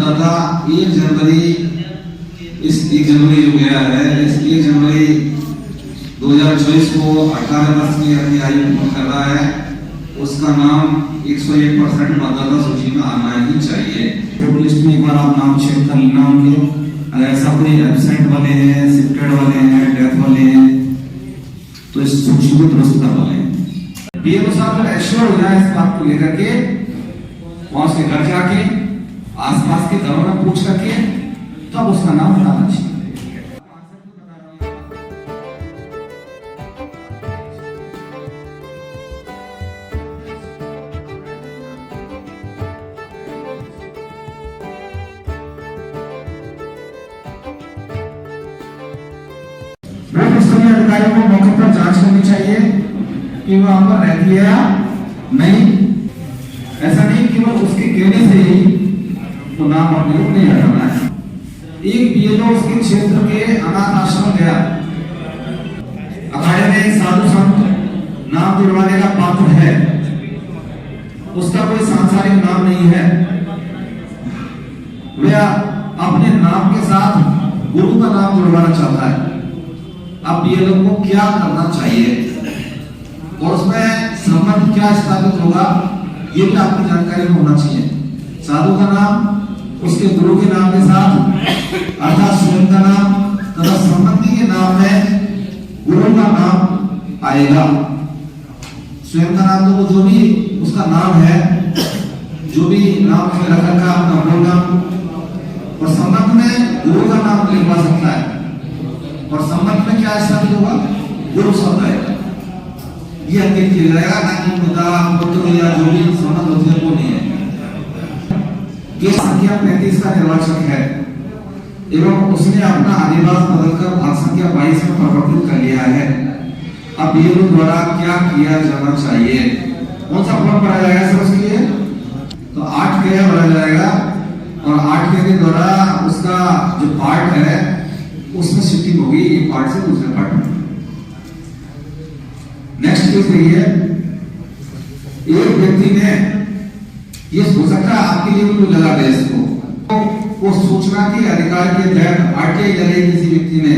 मतदाता 1 जनवरी इस 1 जनवरी जो गया है, इस 1 जनवरी 2024 को 18 वर्ष की अपनी आयु पूर्ण कर रहा है, उसका नाम 101% मतदाता सूची में आना ही चाहिए। लिस्ट में एक बार आप नाम चेक कर लेना उनके, अगर ऐसा कोई एब्सेंट वाले हैं, शिफ्टेड वाले हैं, डेथ वाले हैं, तो इस सूची को दुरुस्त करवा लें। बीएलओ साहब एश्योर हो जाए इस बात को लेकर के, वहां उसके घर जाके आसपास के घरों में पूछ करके तब उसका नाम बताना चाहिए। अधिकारियों को मौके पर जांच करनी चाहिए कि वह वहां पर रहती है या नहीं। ऐसा नहीं कि वो उसके कहने से ही तो नाम और नियोग नहीं हटाना है। एक बीएलओ उसके क्षेत्र के अनाथ आश्रम गया, अखाड़े में एक साधु संत नाम दिलवाने का पात्र है, उसका कोई सांसारिक नाम नहीं है, वह अपने नाम के साथ गुरु का नाम जुड़वाना चाहता है। अब बीएलओ को क्या करना चाहिए और उसमें संबंध क्या स्थापित होगा, ये भी आपकी जानकारी में होना चाहिए। साधु का नाम उसके गुरु के नाम के साथ अर्थात स्वयं का नाम तथा संबंधी के नाम में गुरु का नाम आएगा। स्वयं का नाम तो वो जो भी उसका नाम है, जो भी नाम उसने रख रखा अपना मूल नाम, और संबंध में गुरु का नाम लिखवा सकता है, और संबंध में क्या स्थापित होगा, गुरु शब्द आएगा। ये अंकित किया जाएगा, ना कि पिता पुत्र या जो भी संबंध होते हैं वो नहीं है। केस संख्या 35 का निर्वाचक है एवं उसने अपना आदिवास बदलकर भाग संख्या 22 में परिवर्तित कर लिया है। अब बीएलओ द्वारा क्या किया जाना चाहिए? कौन सा फॉर्म भरा जाएगा सर उसके लिए? तो 8K भरा जाएगा, और 8K के द्वारा उसका जो पार्ट है उसमें शिफ्टिंग होगी एक पार्ट से दूसरे पार्ट में। नेक्स्ट केस देखिए, एक व्यक्ति ने, ये हो सकता है आपके लिए भी लगा दे इसको, तो वो सूचना के अधिकार के तहत आरटीआई लगाई किसी व्यक्ति ने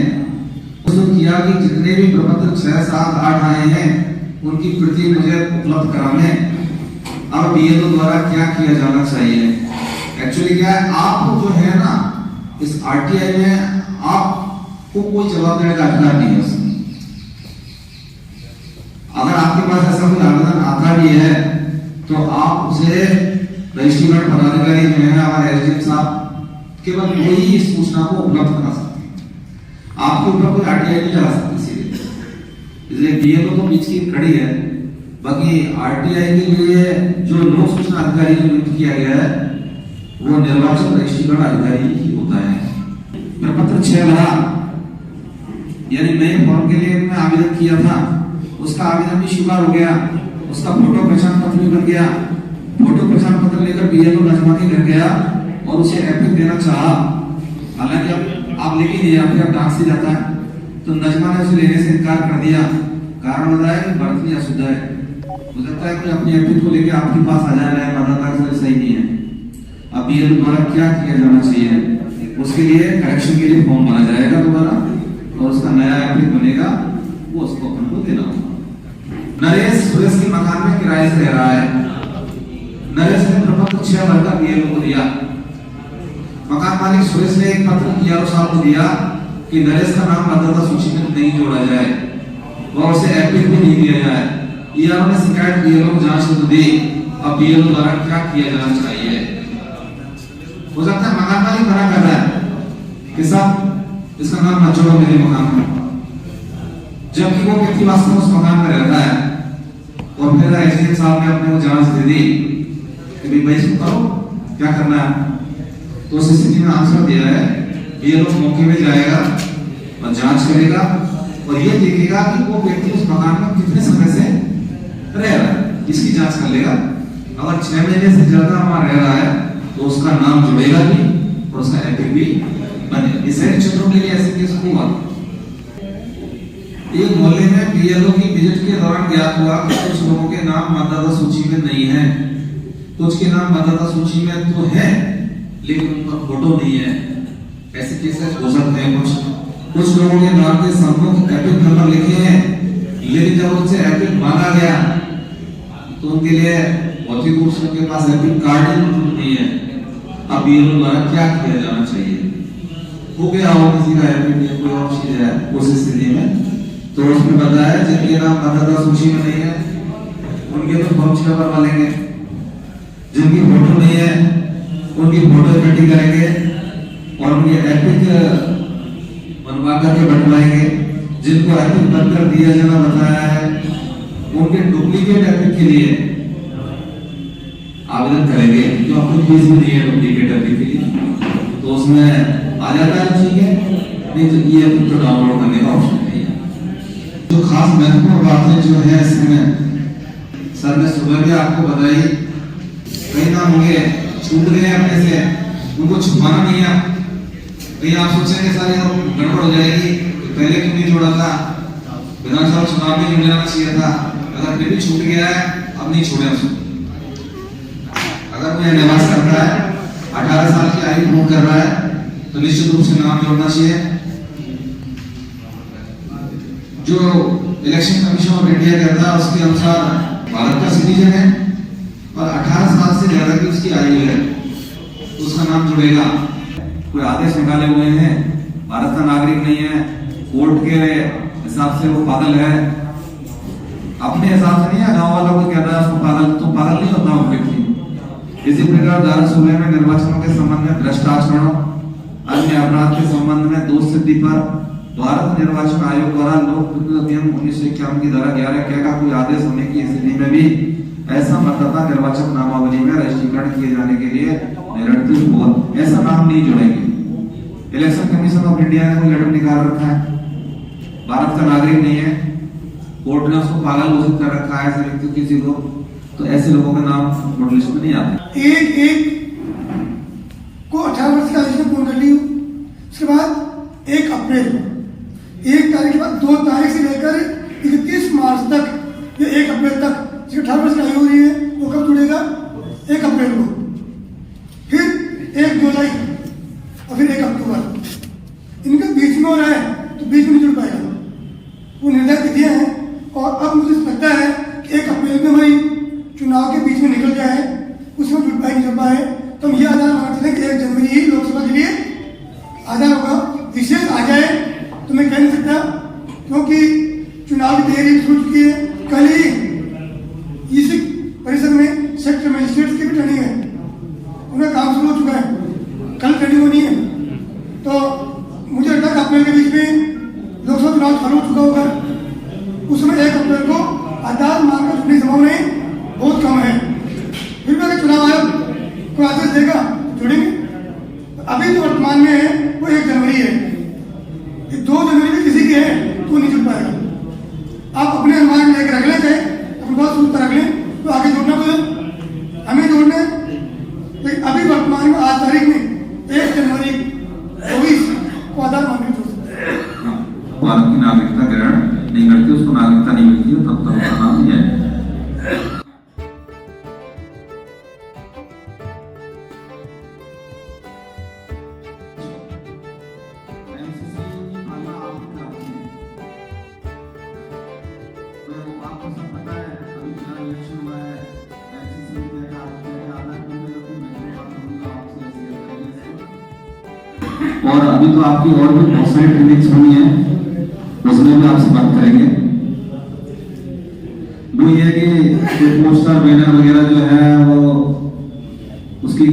उसने किया कि जितने भी प्रपत्र 6, 7, 8 आए हैं उनकी प्रति मुझे उपलब्ध कराने। अब बीएलओ द्वारा क्या किया जाना चाहिए? एक्चुअली क्या है, आप जो है ना इस आरटीआई में आपको कोई जवाब देने का अधिकार नहीं है उसमें। अगर आपके पास ऐसा कोई आवेदन आता भी है तो आप उसे रजिस्ट्रेशन पदाधिकारी जो है हमारे एसडीएम साहब केवल वही इस सूचना को उपलब्ध करा सकते हैं, आपके ऊपर कोई आरटीआई नहीं चला सकते सीधे। इसलिए बीएलओ तो बीच की कड़ी है, बाकी आरटीआई के लिए जो लोक सूचना अधिकारी जो नियुक्त किया गया है वो निर्वाचन रजिस्ट्रेशन अधिकारी ही होता है। प्रपत्र 6 भरा, यानी नए फॉर्म के लिए मैं आवेदन किया था, उसका आवेदन भी स्वीकार हो गया, उसका फोटो पहचान पत्र भी बन गया। फोटो पहचान पत्र लेकर बीएलओ नजमा के घर गया और उसे एपिक देना चाहा, हालांकि अब आप लेके नहीं जाते, अब डाक से जाता है, तो नजमा ने उसे लेने से इनकार कर दिया। कारण बताया कि बर्तनी अशुद्ध है, हो सकता है कि अपनी एपिक को लेकर आपके पास आ जाए, मतदाता सही नहीं है। अब बीएलओ द्वारा क्या किया जाना चाहिए? उसके लिए करेक्शन के लिए फॉर्म बना जाएगा दोबारा, और उसका नया एपिक बनेगा, वो उसको अपन को देना होगा। नरेश सुरेश के मकान में किराए से रह रहा है, नरेश ने प्रपत्र 6 भरकर बीएलओ को दिया। मकान मालिक सुरेश ने एक पत्र बीएलओ साहब को दिया कि नरेश का नाम मतदाता सूची में नहीं जोड़ा जाए, और उसे एपिक भी नहीं दिया जाए। ईआरओ ने शिकायत बीएलओ को जांच को दी। अब बीएलओ द्वारा क्या किया जाना चाहिए? हो सकता है मकान मालिक मना कर रहा है कि साहब इसका नाम मत जोड़ो मेरे मकान में, जबकि वो व्यक्ति वास्तव में उस मकान में रहता है। और फिर एसडीएम साहब ने अपने को जांच दे दी कि भाई इसको करो, क्या करना है। तो उस स्थिति में आंसर दिया है, बीएलओ मौके में जाएगा और जांच करेगा और ये देखेगा कि वो व्यक्ति उस मकान में कितने समय से रह रहा है, इसकी जांच कर लेगा। अगर 6 महीने से ज्यादा वहां रह रहा है तो उसका नाम जुड़ेगा भी और उसका एपिक भी बनेगा। इस क्षेत्रों के लिए ऐसे केस हुआ। एक मोहल्ले में बीएलओ की विजिट के दौरान ज्ञात हुआ कि कुछ लोगों के नाम मतदाता सूची में नहीं है, कुछ के नाम मतदाता सूची में तो है लेकिन उनका फोटो नहीं है। ऐसे केसेस हो सकते हैं। कुछ लोगों के नाम के सम्मुख एपिक नंबर लिखे हैं, लेकिन जब उनसे एपिक मांगा गया तो उनके लिए भौतिक रूप से उनके पास एपिक कार्ड ही नहीं है। अब ये लोग द्वारा क्या किया जाना चाहिए? हो गया हो किसी का एपिक या कोई और चीज है उस स्थिति में, तो उसमें बताया जिनके नाम मतदाता सूची में नहीं है उनके तो फॉर्म 6 पर डालेंगे, जिनकी फोटो नहीं है उनकी फोटो इकट्ठी करेंगे और उनके एपिक बनवा करके बंटवाएंगे। जिनको एपिक बनकर दिया जाना बताया है उनके डुप्लीकेट एपिक के लिए आवेदन करेंगे, जो आपको फीस भी नहीं है डुप्लीकेट एपिक के लिए, तो उसमें आ जाता है। ठीक है, नहीं तो ये एपिक तो डाउनलोड करने का ऑप्शन नहीं है। जो खास महत्वपूर्ण बातें जो है इसमें सर ने सुबह भी आपको बताई, कई नाम होंगे छूट गए अपने से, उनको छुपाना नहीं है। कहीं आप सोचेंगे सर ये गड़बड़ हो जाएगी तो पहले क्यों नहीं जोड़ा था, विधानसभा चुनाव में जुड़ जाना चाहिए था। अगर फिर भी छूट गया है अब नहीं छोड़े उसको। अगर कोई निवास करता है 18 साल की आयु पूर्ण कर रहा है तो निश्चित रूप से नाम जोड़ना चाहिए। जो इलेक्शन कमीशन ऑफ इंडिया कहता है उसके अनुसार भारत का सिटीजन है और 18 साल से ज्यादा की उसकी आयु है तो उसका नाम जुड़ेगा। कोई आदेश निकाले हुए हैं, भारत का नागरिक नहीं है, कोर्ट के हिसाब से वो पागल है, अपने हिसाब से नहीं है, गांव वालों को कहता है उसको पागल, तो पागल नहीं होता वो व्यक्ति। इसी प्रकार धारा 16 में निर्वाचनों के संबंध में भ्रष्ट आचरण अन्य अपराध के संबंध में दोष सिद्धि पर भारत निर्वाचन आयोग द्वारा लोक प्रतिनिधित्व अधिनियम 1951 की धारा 11 का कोई आदेश होने की स्थिति में भी ऐसा मतदाता निर्वाचक नामावली में रजिस्ट्रीकरण किए जाने के लिए निरंतर हुआ, ऐसा नाम नहीं जोड़ेंगे। इलेक्शन कमीशन ऑफ इंडिया ने कोई लेटर निकाल रखा है, भारत का नागरिक नहीं है, कोर्ट ने उसको पागल घोषित कर रखा है ऐसे व्यक्ति किसी को, तो ऐसे लोगों के नाम वोटर लिस्ट में नहीं आते। एक को 18 वर्ष की आयु पूर्ण कर ली, उसके बाद 1 अप्रैल 1 तारीख के बाद 2 तारीख से लेकर 31 मार्च तक या 1 अप्रैल तक जिसकी 18 वर्ष की आयु हो रही है वो कब जुड़ेगा? 1 अप्रैल को, फिर 1 जुलाई और फिर 1 अक्टूबर। इनके बीच में हो रहा है तो बीच में नहीं जुड़ पाएगा, वो निर्धारित तिथियां हैं। और अब मुझे लगता है कि 1 अप्रैल में हमारी चुनाव के बीच में निकल गया है, उसमें जुड़ पाए नहीं जुड़ पाए, तो हम ये आधार मानते हैं कि 1 जनवरी ही लोकसभा के लिए आधार होगा। विशेष आ जाए तो मैं कह नहीं सकता, क्योंकि चुनाव की तैयारी शुरू चुकी है। कल ही इसी परिसर में सेक्टर मजिस्ट्रेट की भी ट्रेनिंग है, उनका काम शुरू हो चुका है, कल ट्रेनिंग होनी है। तो मुझे लगता है अप्रैल के बीच में लोकसभा चुनाव शुरू हो चुका होगा, उसमें 1 अप्रैल को आधार मांगकर जुड़ने की संभावनाएं बहुत कम है। फिर भी अगर चुनाव आयोग कोई आदेश देगा जुड़ेंगे। अभी जो वर्तमान में है वो 1 जनवरी है, 2 जनवरी में किसी की है तो नहीं जुड़ पाएगा। आप अपने अनुमान में रख लेते हैं, अपनी बात सुनकर रख लें, तो आगे जोड़ना तो हमें जोड़ना है। लेकिन अभी वर्तमान में आज तारीख में 1 जनवरी 24 को आधार मांग जोड़ सकते हैं। भारत की नागरिकता ग्रहण नहीं करती, उसको नागरिकता नहीं मिलती है, तब तक उसका नाम नहीं है। और अभी तो आपकी और भी बहुत सारी ट्रेनिंग्स होनी है, उसमें भी आपसे बात करेंगे। वो ये कि पोस्टर बैनर वगैरह जो है वो उसकी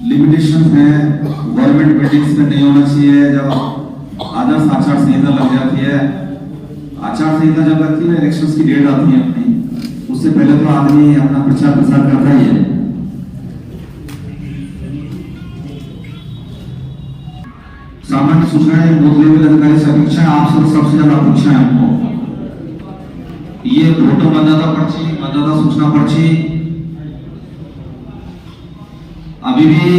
लिमिटेशन है, गवर्नमेंट बिल्डिंग्स में नहीं होना चाहिए। जब आदर्श आचार संहिता लग जाती है, आचार संहिता जब लगती है इलेक्शंस की डेट आती है अपनी, उससे पहले तो आदमी अपना प्रचार प्रसार करता ही है। सामान्य सूचनाएं बूथ लेवल अधिकारी से अपेक्षा आपसे सबसे ज्यादा अपेक्षा है हमको। ये फोटो मतदाता पर्ची, मतदाता सूचना पर्ची, अभी भी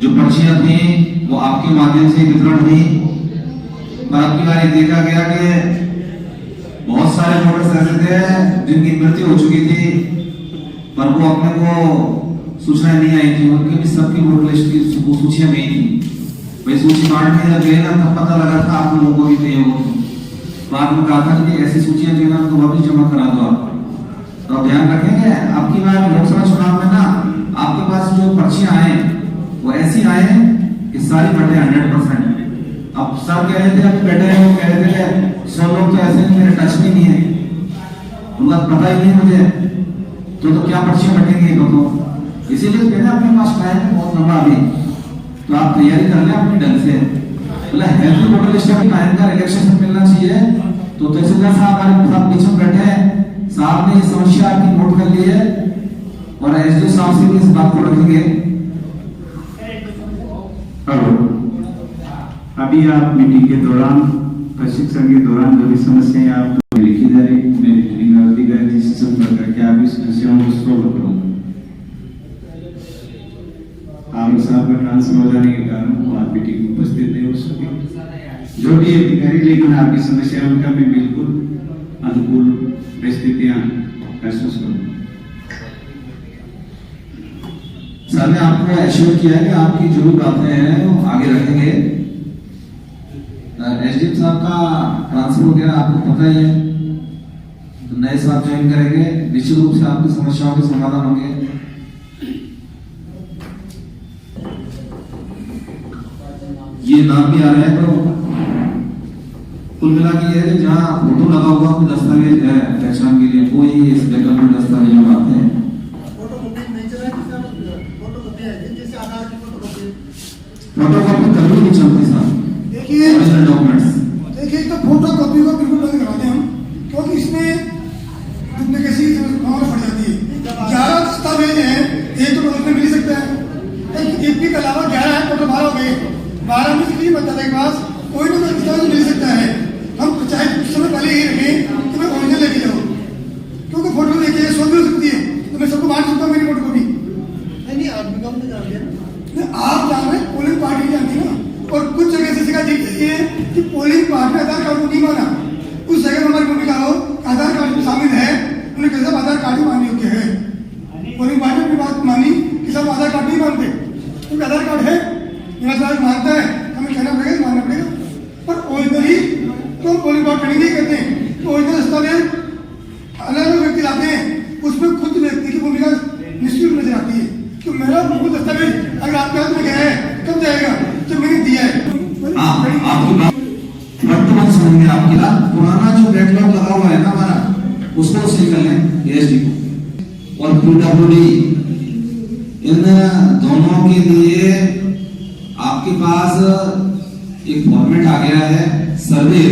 जो पर्चियां थी वो आपके माध्यम से वितरण हुई, पर अब की बार देखा गया कि बहुत सारे वोटर्स ऐसे थे जिनकी मृत्यु हो चुकी थी, पर वो अपने को सूचनाएं नहीं आई थी, उनके भी सबकी वोटर लिस्ट की सूचियां नहीं थी। भाई सूची बांटने जब गए ना तब पता लगा था आप लोगों को भी चाहिए वो। बाद में कहा था कि ऐसी सूचियां जो है ना उनको वापस जमा करा दो आप। तो आप ध्यान रखेंगे आपकी बार लोकसभा चुनाव में ना आपके पास जो पर्चियां आए वो ऐसी आए कि सारी बटे 100%। अब सब कह रहे थे अभी बैठे हैं, वो कह रहे थे 100 लोग तो ऐसे नहीं, मेरे टच में नहीं है, उनका पता ही नहीं मुझे, तो क्या पर्चियां बटेंगे तो इसीलिए कहते हैं अपने पास टाइम है बहुत लंबा अभी, तो आप तैयारी कर लें अपनी ढंग से। मतलब हेल्थ वोटर लिस्ट का टाइम का इलेक्शन में मिलना चाहिए। तो तहसीलदार साहब हमारे साथ बीच में बैठे हैं, साहब ने ये समस्या आपकी नोट कर ली है और एसडीओ साहब से भी इस बात को रखेंगे। अभी आप मीटिंग के दौरान, प्रशिक्षण के दौरान जो भी समस्याएं आपको लिखी जा रही, मैं रिटर्निंग अधिकारी से संपर्क करके आप इस समस्याओं को सोल्व करूंगा। आप साहब का ट्रांसफर हो जाने के कारण वो आप मीटिंग में उपस्थित नहीं हो सके। जो भी अधिकारी, लेकिन आपकी समस्याओं का मैं बिल्कुल अनुकूल परिस्थितियां महसूस करूंगा। सर ने आपको एश्योर किया है कि आपकी जो भी बातें हैं वो आगे रखेंगे। एसडीएम साहब का ट्रांसफर हो गया आपको पता ही है, तो नए साहब ज्वाइन करेंगे, निश्चित रूप से आपकी समस्याओं के समाधान होंगे। ये नाम भी आ रहा है, तो कुल मिला के ये है कि जहाँ फोटो लगा हुआ कोई दस्तावेज है पहचान के लिए, वो ही इस बैकअप में दस्तावेज में आते हैं। फोटोकॉपी कभी नहीं चलती साहब, देखिए ओरिजिनल डॉक्यूमेंट्स। देखिए तो फोटो कॉपी को बिल्कुल बंद करा दें हम, क्योंकि इसमें डुप्लीकेसी की समस्या बढ़ जाती है। 11 दस्तावेज हैं, एक तो उसमें मिल ही सकता है, एक के अलावा 11 है, फोटो 12 हो गए, 12 में से बताने के पास कोई ना कोई दस्तावेज मिल सकता है। हम चाहे कुछ समय पहले ही रखें कि मैं ओरिजिनल लेके जाऊँ, क्योंकि फोटो लेके 100 भी हो सकती है, तो मैं सबको बांट सकता हूँ मेरी फोटो कॉपी। नहीं आप भी कम जानते हैं, आप जान रहे पोलिंग पार्टी जानती है ना, और कुछ जगह से शिकायत ये है कि पोलिंग पार्टी आधार कार्ड को नहीं माना। उस जगह हमारी भूमिका हो आधार कार्ड में शामिल है, उन्हें कैसे आधार कार्ड ही मानने योग्य है। पोलिंग पार्टी ने अपनी बात मानी कि सब आधार कार्ड नहीं मानते, क्योंकि आधार कार्ड है, आधार मानता है, हमें कहना पड़ेगा, मानना पड़ेगा। पर ओरिजिनली तो हम पोलिंग पार्टी ट्रेनिंग नहीं करते हैं, तो ओरिजिनल दस्तावेज अलग अलग व्यक्ति लाते हैं, उसमें खुद व्यक्ति की भूमिका निश्चित नजर आती है कि मेरा मूल दस्तावेज अगर आपके हाथ में गया है कब जाएगा, जब मैंने दिया है। आपकी बात वर्तमान समझेंगे, आपकी बात पुराना जो बैकलॉग लगा हुआ है ना हमारा, उसको सही कर लें एसडी को और पीडब्ल्यूडी, इन दोनों के लिए आपके पास एक फॉर्मेट आ गया है सर्वे,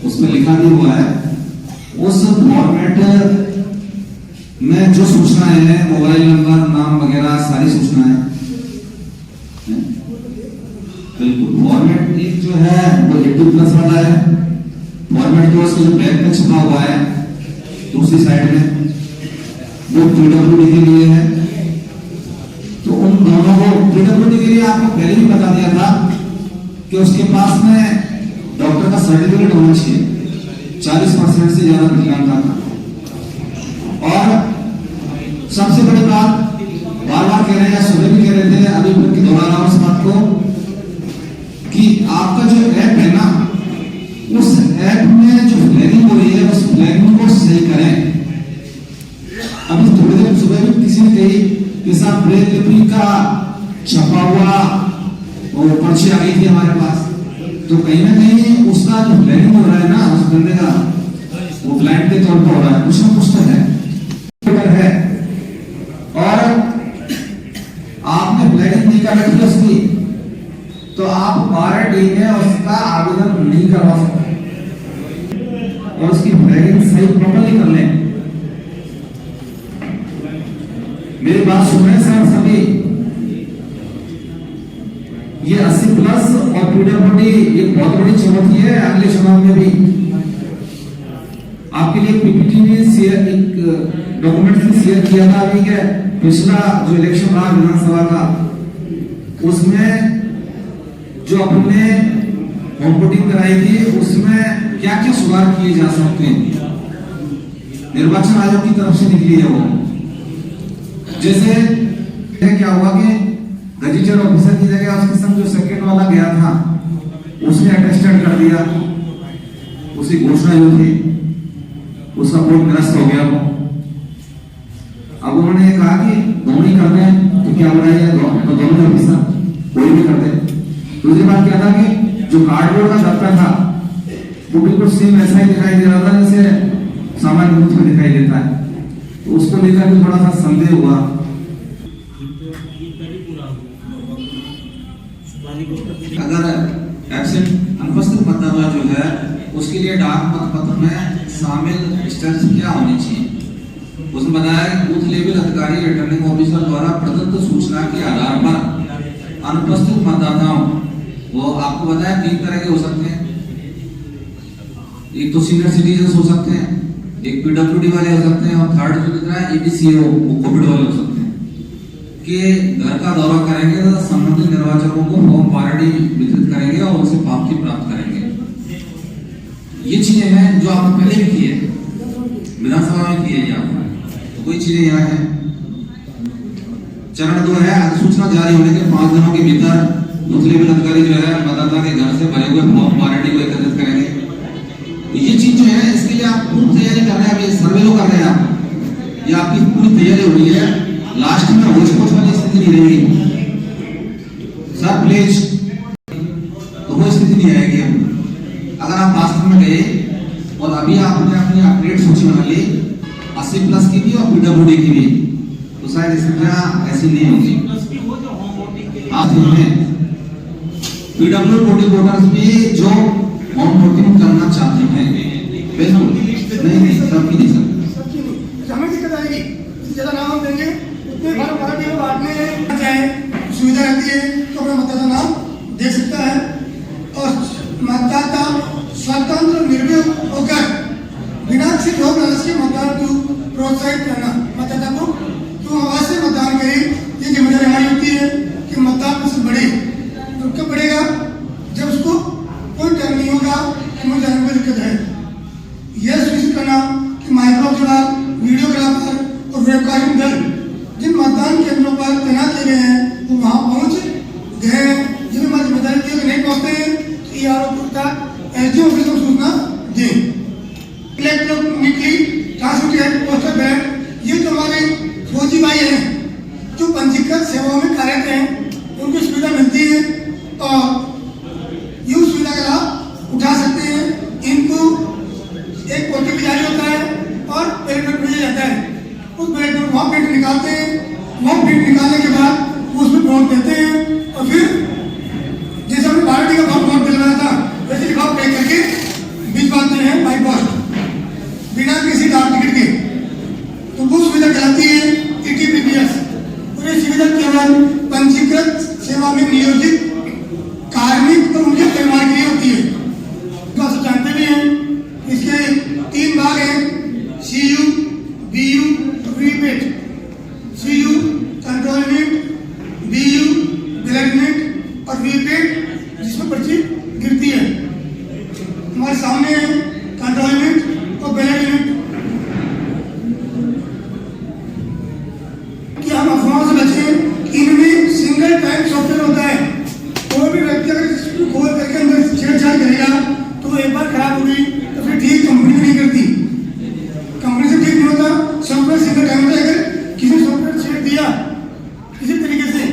उसमें लिखा भी हुआ है। उस फॉर्मेट में जो सूचनाएं हैं, मोबाइल नंबर, नाम वगैरह सारी सूचनाएं बिल्कुल। फॉर्मेट एक जो है वो 80+ वाला है, फॉर्मेट जो उसके जो बैक में छपा हुआ है दूसरी साइड में, वो पीडब्ल्यूडी के लिए है। तो उन दोनों को पीडब्ल्यूडी के लिए आपको पहले भी बता दिया था कि उसके पास में डॉक्टर का सर्टिफिकेट होना चाहिए, 40% से ज्यादा विकलांगता था। और सबसे बड़ी बात बार बार कह रहे हैं, सुबह भी कह रहे थे, अभी फिर की दोहरा रहा हूं इस बात को कि आपका जो ऐप है ना, उस ऐप में जो फ्लैगिंग हो रही है उस फ्लैगिंग को सही करें। अभी थोड़ी देर सुबह भी किसी ने कही कि साहब ब्रेल लिपि का छपा हुआ वो पर्ची आ गई थी हमारे पास, तो कहीं ना कहीं उसका जो फ्लैगिंग हो रहा है ना उस बंदे का, वो ब्लाइंड के तौर पर हो रहा है, कुछ ना कुछ तो है। और आपने फ्लैगिंग नहीं कर रखी उसकी, तो आप 12D में उसका आवेदन नहीं करवा सकते, और उसकी फ्लैगिंग सही प्रॉपर्ली कर लें। मेरी बात सुन रहे हैं सर सभी, ये 80+ और पीडब्ल्यूडी एक बहुत बड़ी चुनौती है अगले चुनाव में भी। आपके लिए पीपीटी में शेयर एक डॉक्यूमेंट से शेयर किया था अभी के पिछला जो इलेक्शन रहा विधानसभा का, उसमें जो अपने होम वोटिंग कराई थी उसमें क्या क्या सुधार किए जा सकते हैं, निर्वाचन आयोग की तरफ से निकली है वो। जैसे क्या हुआ कि गजेटेड ऑफिसर की जगह उसके संग जो सेकंड वाला गया था उसने अटेस्टेड कर दिया, उसकी घोषणा जो थी उसका कोर्ट निरस्त हो गया वो। अब उन्होंने ये कहा कि दोनों ही करते हैं तो क्या बुराई है, तो दोनों ऑफिसर कोई भी करते हैं। दूसरी बात क्या था कि जो कार्डबोर्ड का दफ्तर था वो बिल्कुल सेम ऐसा ही दिखाई दे रहा था जैसे सामान्य रूप में दिखाई देता है, तो उसको लेकर भी थोड़ा सा संदेह हुआ। अगर एब्सेंट अनुपस्थित मतदाता जो है उसके लिए डाक मतपत्र में शामिल स्टेप्स क्या होनी चाहिए, उसने बताया कि बूथ लेवल अधिकारी रिटर्निंग ऑफिसर द्वारा प्रदत्त सूचना के आधार पर अनुपस्थित मतदाताओं, वो आपको बताया 3 तरह के हो सकते हैं, एक तो सीनियर सिटीजन हो सकते हैं, एक पीडब्ल्यूडी वाले हो सकते हैं, और थर्ड जो दिख रहा है एबीसीओ वो कोविड वाले हो सकते हैं, कि घर का दौरा करेंगे तो संबंधित निर्वाचकों को फॉर्म पार्टी वितरित करेंगे और उनसे पावती प्राप्त करेंगे। ये चीजें हैं जो आपने पहले भी की है, विधानसभा में की है, आपने तो कोई चीजें यहाँ है। चरण 2 है अधिसूचना जारी होने के 5 दिनों के भीतर बूथ लेवल अधिकारी जो है मतदाता के घर से भरे हुए फॉर्म पार्टी को एकत्रित करेंगे। तो ये चीज जो है इसके लिए आप पूरी तैयारी कर रहे हैं, अभी सर्वे जो कर रहे हैं आप, ये आपकी पूरी तैयारी हो रही है, लास्ट में होच पोच वाली स्थिति नहीं रहेगी सर प्लीज, तो वो स्थिति नहीं आएगी। अगर आप वास्तव में गए और अभी आपने अपनी अपडेट सूची बना ली 80+ की भी और पीडब्ल्यूडी की भी, तो शायद स्थितियां ऐसी नहीं होगी। आप पीडब्ल्यूडी वोटर्स भी जो होम वोटिंग करना चाहते हैं, बिल्कुल नहीं सबकी नहीं सर, हमें दिक्कत आएगी, ज्यादा नाम हम देंगे उतने बार पार्टी में बांटने चाहे सुविधा रहती है तो अपना मतदाता नाम दे सकता है। और मतदाता स्वतंत्र निर्भय होकर बिना किसी लोक लालच के मतदान को प्रोत्साहित करना, मतदाता को तो अवश्य मतदान करे, ये जिम्मेदारी हमारी होती है कि मतदान प्रतिशत बढ़े। तो कब बढ़ेगा, जब उसको कोई डर नहीं होगा कि मुझे जाने में दिक्कत है। यह सुनिश्चित करना कि माइक्रोफोन, वीडियोग्राफर और वेबकास्टिंग दल जिन मतदान केंद्रों पर तैनात किए गए हैं वो वहां पहुंच गए, जिन्हें हमारी जिम्मेदारी थी, नहीं पहुंचते हैं तो ईआरओ को एसडीओ ऑफिस को सूचना दें। इलेक्ट्रॉनिकली ट्रांसमिटेड पोस्टर बैलेट, ये तो हमारे फौजी भाई हैं जो पंजीकृत सेवाओं में कार्यरत हैं, उनको सुविधा मिलती है और ये सुविधा का लाभ उठा सकते हैं। इनको एक ओटीपी जारी होता है और बैलेट भेजा जाता है, उस बैलेट में वहाँ प्रिंट निकालते हैं, वहाँ प्रिंट निकालने के बाद उसमें वोट देते हैं और फिर जैसे हमने पार्टी का वोट दिलवाया था वैसे लिफाफा पैक करके भिजवाते हैं बाई पोस्ट बिना किसी डाक टिकट के। तो वो सुविधा कहलाती है ईटीपीपीएस, और ये सुविधा केवल पंजीकृत सेवा में नियोजित कार्मिक और उनके परिवार के लिए होती है। तो आप जानते भी हैं इसके 3 भाग हैं, सीयू, बीयू, वीपैट। सीयू कंट्रोलमेंट, बीयू बैलेटमेंट और वीपैट जिसमें पर्ची गिरती है। हमारे सामने है कंट्रोलमेंट और बैलेटमेंट। कि हम अफवाहों से बचें, इनमें सिंगल टाइम सॉफ्टवेयर होता है, कोई भी व्यक्ति अगर इसको खोल करके अंदर छेड़छाड़ करेगा तो एक बार खराब होगी तो फिर ठीक कंपनी नहीं करती, कंपनी से ठीक नहीं होता। सॉफ्टवेयर सिंगल टाइम होता है, अगर किसी ने सॉफ्टवेयर छेड़ दिया किसी तरीके से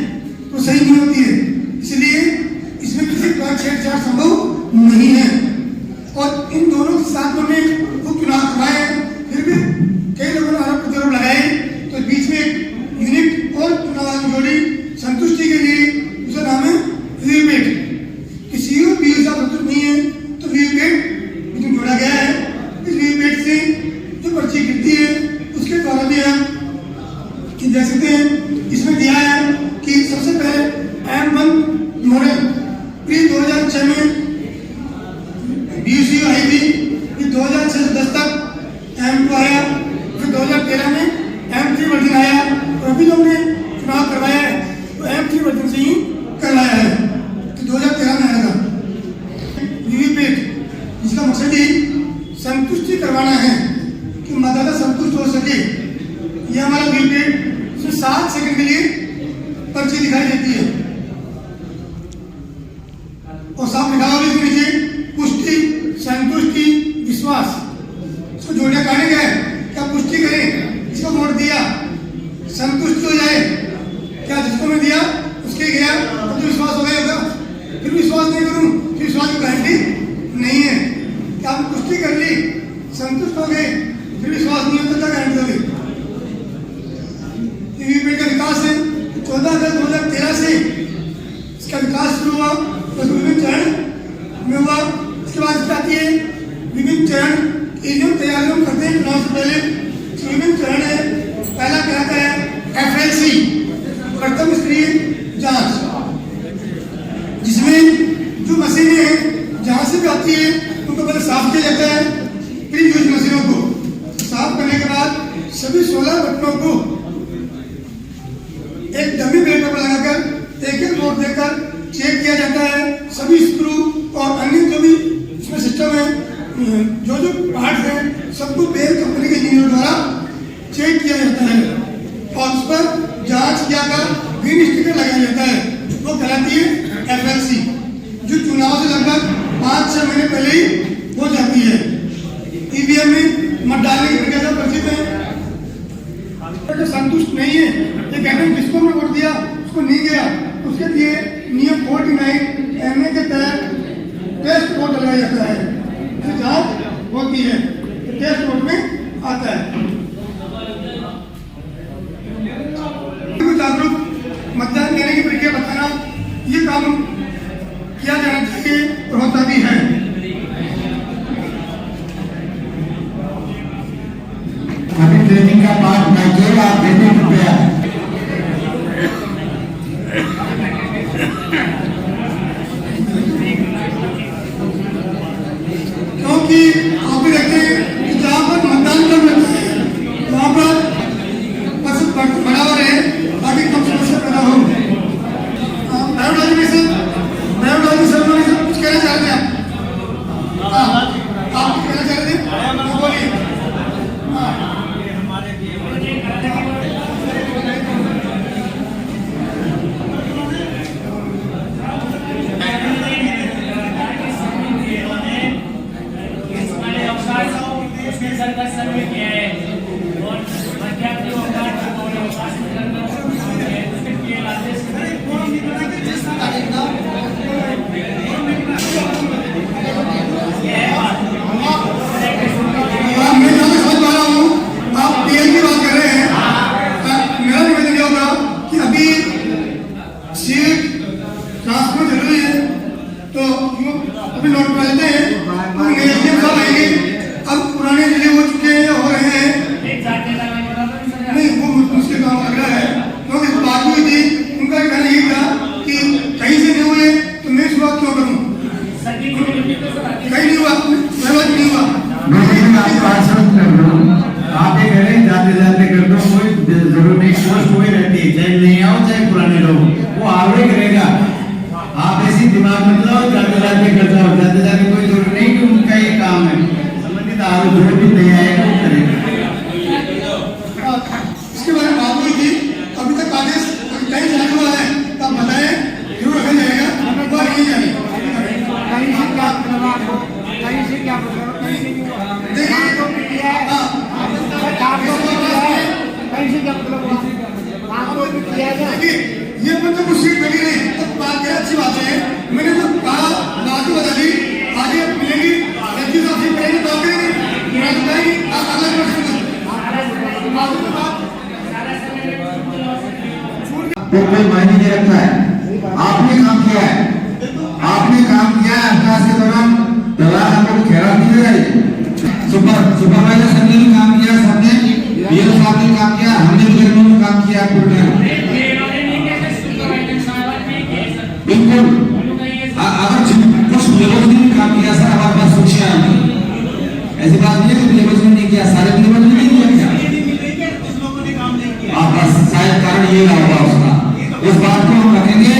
तो सही नहीं होती है, इसलिए इसमें किसी प्रकार छेड़छाड़ संभव नहीं है। और इन दोनों के साथ में वो चुनाव करवाए, फिर भी कई लोगों ने आरोप प्रत्यारोप लगाए, तो बीच में एक यूनिट और चुनाव आयोग जोड़ी संतुष्टि के लिए, उसका नाम है वीपैट। किसी भी संतुष्ट नहीं है तो वीपैट जोड़ा गया है। इस वीपैट से जो पर्ची गिरती है उसके द्वारा भी हम देख सकते हैं। इसमें दिया है कि सबसे पहले M1 मॉडल प्री 2006 में बीयूसी आई थी, फिर 2006 से 10 तक M2 आया, फिर 2013 में M3 वर्जन आया, और अभी जो हमने चुनाव करवाया है तो M3 वर्जन से ही करवाया है, तो 2013 में आया था। वीवीपैट इसका मकसद ही संतुष्टि करवाना है कि मतदाता संतुष्ट हो सके। ये हमारा वीवीपैट 7 जो मशीनें हैं जहाँ से भी आती है उनको पहले साफ किया जाता है। प्री यूज मशीनों को साफ करने के बाद सभी 16 बटनों को एक डमी प्लेटों पर लगाकर एक एक नोट देकर चेक किया जाता है। सभी स्क्रू और अन्य जो भी इसमें सिस्टम है, जो जो पार्ट है, सबको बेल कंपनी के इंजीनियर द्वारा चेक किया जाता है और उस पर जांच किया कर ग्रीन स्टिकर लगाया जाता है। वो कहलाती है FLC, जो चुनाव से लगभग 5-6 महीने पहले ही हो जाती है। EVM में मत डालने की प्रक्रिया प्रसिद्ध है। जो संतुष्ट नहीं है, ये कहते हैं किसको हमने वोट दिया उसको नहीं गया, उसके लिए नियम 49 MA के तहत टेस्ट वोट लगाया जाता है। जांच होती है, टेस्ट वोट में आता है। जागरूक मतदान करने की प्रक्रिया बताना, ये काम किया जाना चाहिए और होता भी है। अभी ट्रेनिंग का पार्ट माइकेल आप देते रुपया क्योंकि आप भी देखते हैं कि जहाँ पर मतदान कर रहे हैं वहाँ पर बराबर है ताकि कम समस्या पैदा हो। बायोलॉजी सर कुछ कहना चाह रहे हैं आप कुछ कहना चाह रहे थे, बोलिए। आप ये कह रहे हैं जाते जाते कर दो, कोई जरूरत नहीं, पोस्ट कोई रहती है, चाहे नहीं आओ चाहे पुराने लोग, वो आगे करेगा। आप ऐसी दिमाग मत लो जाते जाते कर जाओ, जाते जाते कोई जरूरत नहीं कि उनका ये काम है, संबंधित आरोप जो भी नहीं आएगा वो करेगा। इसके बारे में बात हुई थी, अभी तक आदेश कहीं जारी हुआ है तो आप बताएं, जरूर रखा जाएगा, नहीं जाएगा। ये मतलब कुछ सीट मिली नहीं तो बात क्या अच्छी बात है। मैंने तो कहा बात बता दी, आगे मिलेगी तो कोई मायने नहीं रखता है। आपने काम किया है, आपने काम किया है। अभ्यास के दौरान दलाल आपको खेरा नहीं है। सुपरवाइजर सबने भी काम किया, सबने बीएल साहब ने काम किया, हमने भी गर्मियों में काम किया। बिल्कुल, अगर कुछ लेबर ने काम किया सर, हमारे पास सूचियां हैं, ऐसी बात नहीं है कि लेबर ने नहीं किया, सारे लेबर ने नहीं किया। आप बस शायद कारण ये रहा होगा उसका, उस बात को हम रखेंगे।